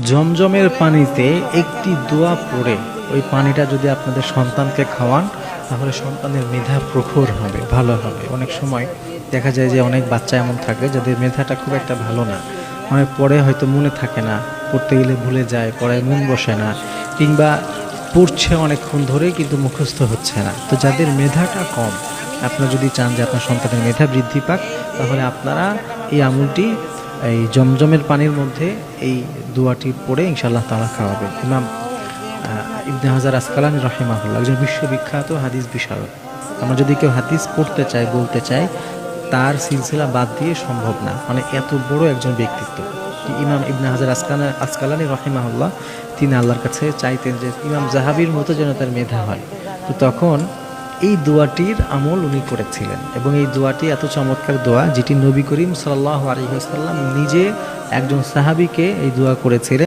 জমজমের পানিতে একটি দোয়া পড়ে ওই পানিটা যদি আপনাদের সন্তানকে খাওয়ান, তাহলে সন্তানের মেধা প্রখর হবে, ভালো হবে। অনেক সময় দেখা যায় যে অনেক বাচ্চা এমন থাকে যাদের মেধাটা খুব একটা ভালো না, অনেক পড়ে হয়তো মনে থাকে না, পড়তে গেলে ভুলে যায়, পড়ায় মন বসে না, কিংবা পড়ছে অনেকক্ষণ ধরে কিন্তু মুখস্থ হচ্ছে না। তো যাদের মেধাটা কম, আপনারা যদি চান যে আপনার সন্তানের মেধা বৃদ্ধি পাক, তাহলে আপনারা এই আমলটি এই জমজমের পানির মধ্যে এই দোয়াটি পড়ে ইনশাআল্লাহ তাআলা খাওয়াবে। ইমাম ইবনে হাজার আসকালানী রাহিমাহুল্লাহ একজন বিশ্ববিখ্যাত হাদিস বিশারদ। আমরা যদি কেউ হাদিস পড়তে চাই, বলতে চাই, তার সিলসিলা বাদ দিয়ে সম্ভব না, মানে এত বড় একজন ব্যক্তিত্ব। ইমাম ইবনে হাজার আসকালানী রাহিমাহুল্লাহ তিনি আল্লাহর কাছে চাইতেন যে ইমাম জাহাবির মতো যেন তার মেধা হয়। তো তখন এই দোয়াটির আমল উনি করেছিলেন, এবং এই দোয়াটি এত চমৎকার দোয়া, যেটি নবী করিম সাল্লাল্লাহু আলাইহি ওয়াসাল্লাম নিজে একজন সাহাবীকে এই দোয়া করেছিলেন।